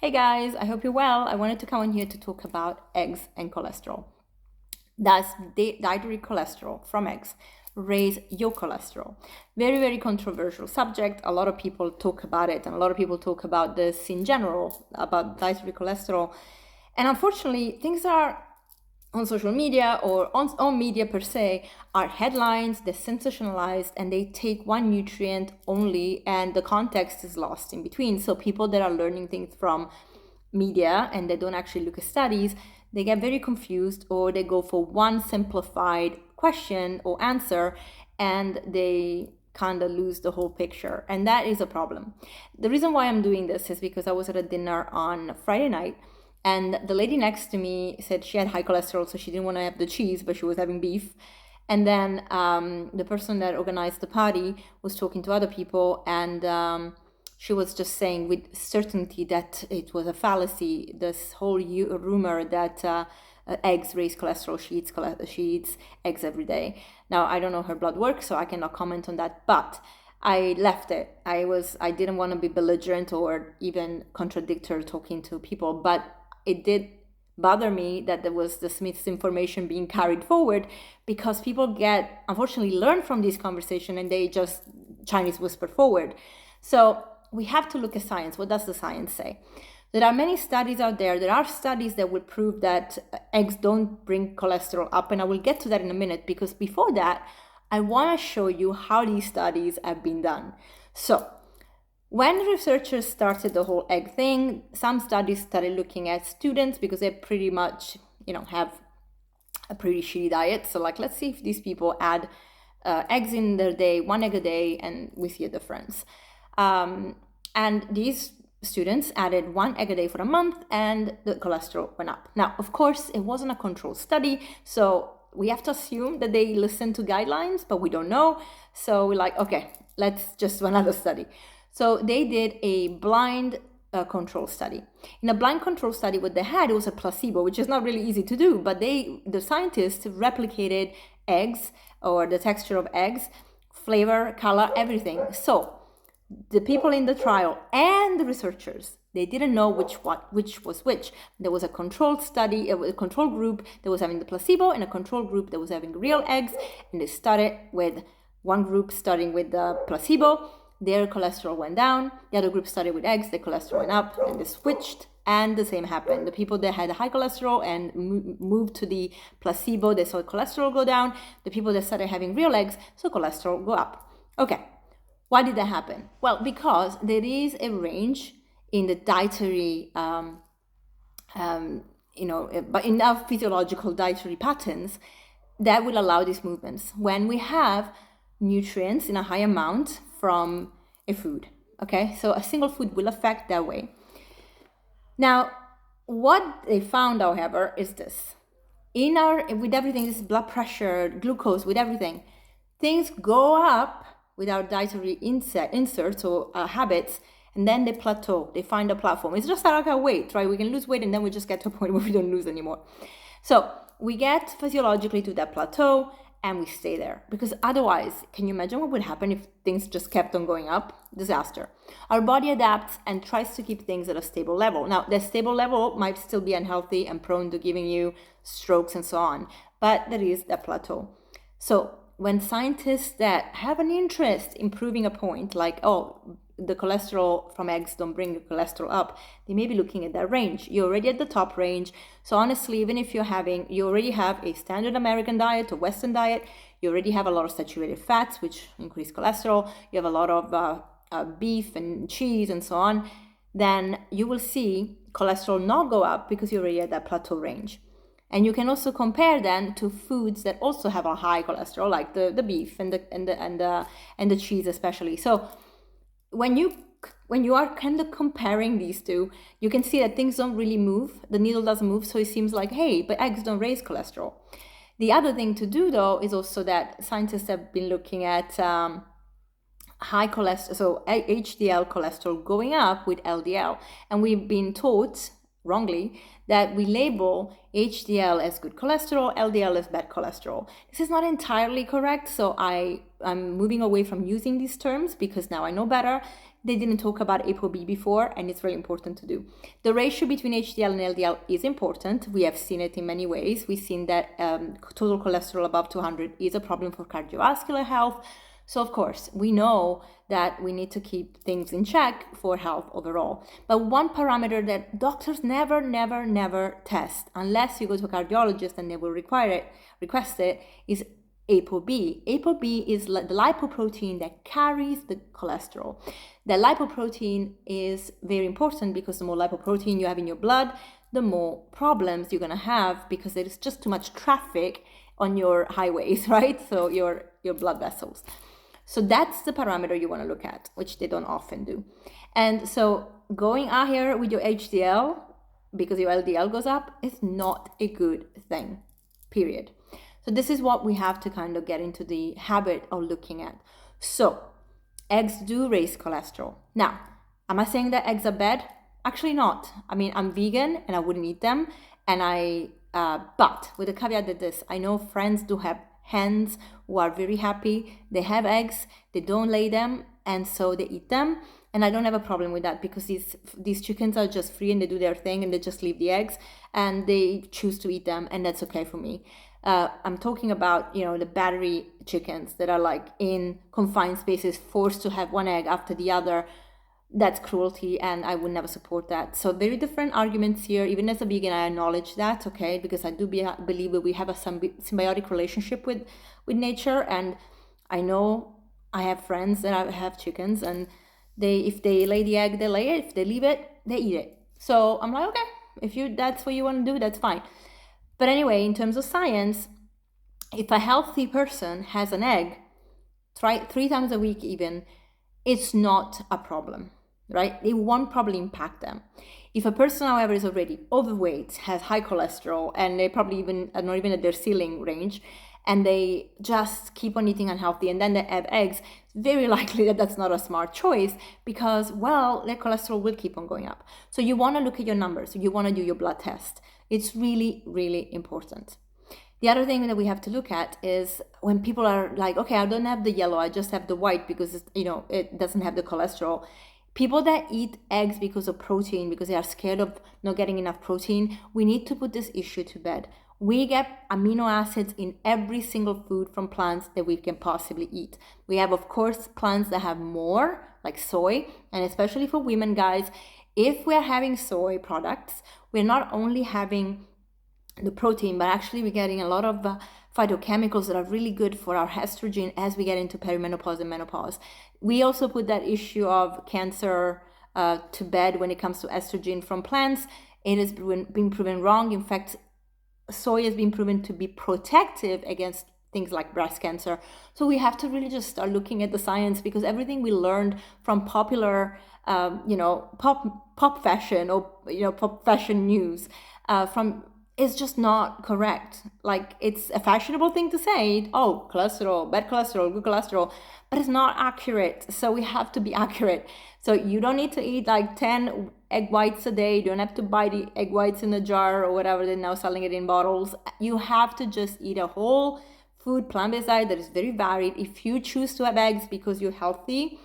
Hey guys, I hope you're well. I wanted to come on here to talk about eggs and cholesterol. Does dietary cholesterol from eggs raise your cholesterol? Very, very controversial subject. A lot of people talk about it, and a lot of people talk about this in general, about dietary cholesterol. And unfortunately, things are on social media or on media per se are headlines, they're sensationalized, and they take one nutrient only, and the context is lost in between. So people that are learning things from media and they don't actually look at studies, they get very confused, or they go for one simplified question or answer, and they kind of lose the whole picture. And that is a problem. The reason why I'm doing this is because I was at a dinner on Friday night, and the lady next to me said she had high cholesterol, so she didn't want to have the cheese, but she was having beef. And then the person that organized the party was talking to other people, and she was just saying with certainty that it was a fallacy, this whole rumor that eggs raise cholesterol. She eats eggs every day. Now, I don't know her blood work, so I cannot comment on that, but I left it. I didn't want to be belligerent or even contradict her talking to people, but it did bother me that there was this misinformation being carried forward, because people unfortunately learn from this conversation and they just Chinese whisper forward. So we have to look at science. What does the science say? There are many studies out there. There are studies that will prove that eggs don't bring cholesterol up, and I will get to that in a minute, because before that, I want to show you how these studies have been done. So when researchers started the whole egg thing, some studies started looking at students, because they pretty much, have a pretty shitty diet. So let's see if these people add eggs in their day, 1 egg a day, and we see a difference. And these students added 1 egg a day for a month, and the cholesterol went up. Now, of course, it wasn't a controlled study, so we have to assume that they listened to guidelines, but we don't know. So we're like, okay, let's just do another study. So they did a blind control study. In a blind control study, what they had was a placebo, which is not really easy to do, but the scientists replicated eggs, or the texture of eggs, flavor, color, everything. So the people in the trial and the researchers, they didn't know which was which. There was a controlled study, a control group that was having the placebo, and a control group that was having real eggs, and they started with one group starting with the placebo. Their cholesterol went down. The other group started with eggs, their cholesterol went up, and they switched, and the same happened. The people that had high cholesterol and moved to the placebo, they saw cholesterol go down. The people that started having real eggs saw cholesterol go up. Okay, why did that happen? Well, because there is a range in the dietary, but in our physiological dietary patterns that will allow these movements when we have nutrients in a high amount from a food. Okay, so a single food will affect that way. Now, what they found, however, is this: with everything, this blood pressure, glucose, with everything, things go up with our dietary inserts or habits, and then they plateau. They find a platform. It's just like our weight, right? We can lose weight, and then we just get to a point where we don't lose anymore. So we get physiologically to that plateau, and we stay there, because otherwise, can you imagine what would happen if things just kept on going up? Disaster. Our body adapts and tries to keep things at a stable level. Now, the stable level might still be unhealthy and prone to giving you strokes and so on, but there is that plateau. So when scientists that have an interest in proving a point, like, oh, the cholesterol from eggs don't bring the cholesterol up, they may be looking at that range. You're already at the top range. So honestly, even if you already have a standard American diet or Western diet, you already have a lot of saturated fats, which increase cholesterol. You have a lot of beef and cheese and so on. Then you will see cholesterol not go up, because you're already at that plateau range. And you can also compare then to foods that also have a high cholesterol, like the beef and the cheese especially. So when you are kind of comparing these two, you can see that things don't really move. The needle doesn't move, so it seems like, hey, but eggs don't raise cholesterol. The other thing to do, though, is also that scientists have been looking at high cholesterol, so HDL cholesterol going up with LDL, and we've been taught wrongly that we label HDL as good cholesterol, LDL as bad cholesterol. This is not entirely correct, so I'm moving away from using these terms, because now I know better. They didn't talk about ApoB before, and it's really important to do. The ratio between HDL and LDL is important. We have seen it in many ways. We've seen that total cholesterol above 200 is a problem for cardiovascular health. So of course, we know that we need to keep things in check for health overall. But one parameter that doctors never test, unless you go to a cardiologist and they will request it, is ApoB. ApoB is the lipoprotein that carries the cholesterol. The lipoprotein is very important because the more lipoprotein you have in your blood, the more problems you're going to have, because there is just too much traffic on your highways, right? So your blood vessels. So that's the parameter you want to look at, which they don't often do. And so going out here with your HDL, because your LDL goes up, is not a good thing, period. So this is what we have to kind of get into the habit of looking at. So eggs do raise cholesterol. Now, am I saying that eggs are bad? Actually not. I mean, I'm vegan and I wouldn't eat them. But with the caveat that this, I know friends do have hens who are very happy. They have eggs, they don't lay them, and so they eat them. And I don't have a problem with that, because these chickens are just free and they do their thing and they just leave the eggs and they choose to eat them, and that's okay for me. I'm talking about, the battery chickens that are like in confined spaces, forced to have one egg after the other. That's cruelty, and I would never support that. So very different arguments here. Even as a vegan, I acknowledge that, okay, because I do believe that we have a symbiotic relationship with nature. And I know I have friends that have chickens, and if they lay the egg, they lay it. If they leave it, they eat it. So I'm like, okay, if that's what you want to do, that's fine. But anyway, in terms of science, if a healthy person has an egg, try 3 times a week even, it's not a problem, right? It won't probably impact them. If a person, however, is already overweight, has high cholesterol, and they probably even are not even at their ceiling range, and they just keep on eating unhealthy, and then they have eggs, it's very likely that that's not a smart choice, because, well, their cholesterol will keep on going up. So you want to look at your numbers. You want to do your blood test. It's really, really important. The other thing that we have to look at is when people are like, okay, I don't have the yellow, I just have the white because it doesn't have the cholesterol. People that eat eggs because of protein, because they are scared of not getting enough protein, we need to put this issue to bed. We get amino acids in every single food from plants that we can possibly eat. We have, of course, plants that have more, like soy, and especially for women, guys, if we're having soy products, we're not only having the protein, but actually we're getting a lot of phytochemicals that are really good for our estrogen as we get into perimenopause and menopause. We also put that issue of cancer to bed when it comes to estrogen from plants. It has been proven wrong. In fact, soy has been proven to be protective against things like breast cancer. So we have to really just start looking at the science, because everything we learned from popular pop fashion or pop fashion news is just not correct. Like, it's a fashionable thing to say, oh, cholesterol, bad cholesterol, good cholesterol, but it's not accurate. So we have to be accurate. So you don't need to eat like 10 egg whites a day. You don't have to buy the egg whites in a jar or whatever. They're now selling it in bottles. You have to just eat a whole food, plant-based diet that is very varied. If you choose to have eggs because you're healthy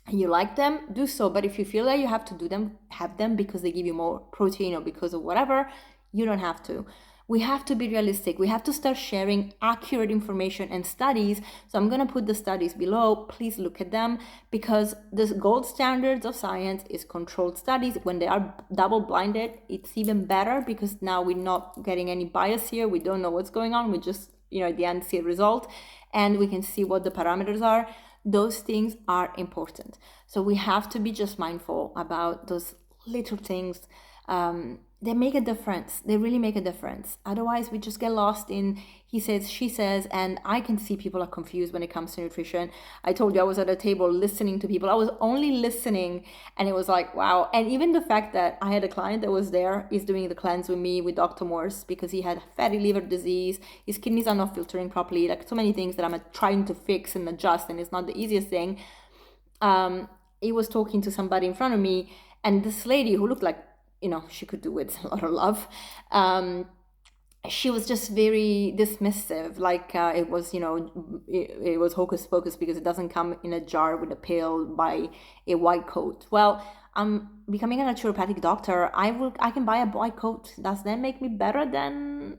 and you like them, do so. But if you feel that you have to have them because they give you more protein or because of whatever, you don't have to. We have to be realistic. We have to start sharing accurate information and studies. So I'm going to put the studies below. Please look at them, because the gold standards of science is controlled studies. When they are double blinded, it's even better, because now we're not getting any bias here. We don't know what's going on. We just, at the end, see a result and we can see what the parameters are. Those things are important. So we have to be just mindful about those little things. They make a difference. They really make a difference. Otherwise, we just get lost in he says, she says, and I can see people are confused when it comes to nutrition. I told you I was at a table listening to people. I was only listening, and it was like, wow. And even the fact that I had a client that was there, is doing the cleanse with me with Dr. Morse, because he had fatty liver disease. His kidneys are not filtering properly. Like, so many things that I'm trying to fix and adjust, and it's not the easiest thing. He was talking to somebody in front of me, and this lady who looked like, she could do with a lot of love. she was just very dismissive, like it was, it was hocus pocus because it doesn't come in a jar with a pill by a white coat. Well, I'm becoming a naturopathic doctor. I can buy a white coat. Does that make me better than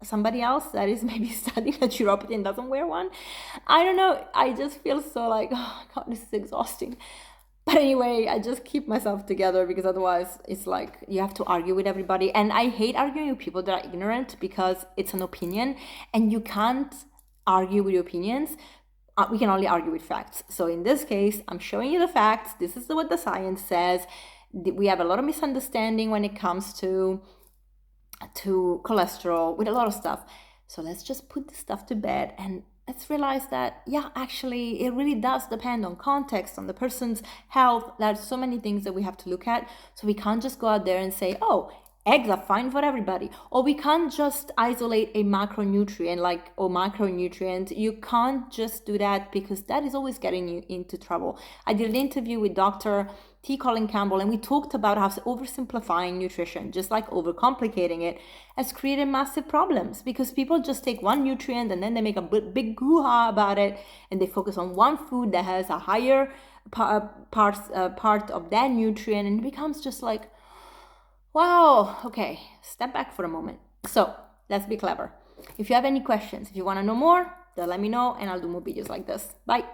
somebody else that is maybe studying naturopathy and doesn't wear one? I don't know. I just feel so like, oh God, this is exhausting. But anyway, I just keep myself together because otherwise it's like you have to argue with everybody. And I hate arguing with people that are ignorant because it's an opinion and you can't argue with your opinions. We can only argue with facts. So in this case, I'm showing you the facts. This is what the science says. We have a lot of misunderstanding when it comes to cholesterol, with a lot of stuff. So let's just put this stuff to bed and let's realize that, yeah, actually, it really does depend on context, on the person's health. There's so many things that we have to look at. So we can't just go out there and say, oh, eggs are fine for everybody. Or we can't just isolate a macronutrient or micronutrient. You can't just do that because that is always getting you into trouble. I did an interview with Dr. T. Colin Campbell, and we talked about how oversimplifying nutrition, just like overcomplicating it, has created massive problems because people just take one nutrient and then they make a big hoo-ha about it and they focus on one food that has a higher part of that nutrient, and it becomes just like, wow, okay, step back for a moment. So let's be clever. If you have any questions, if you want to know more, then let me know and I'll do more videos like this. Bye.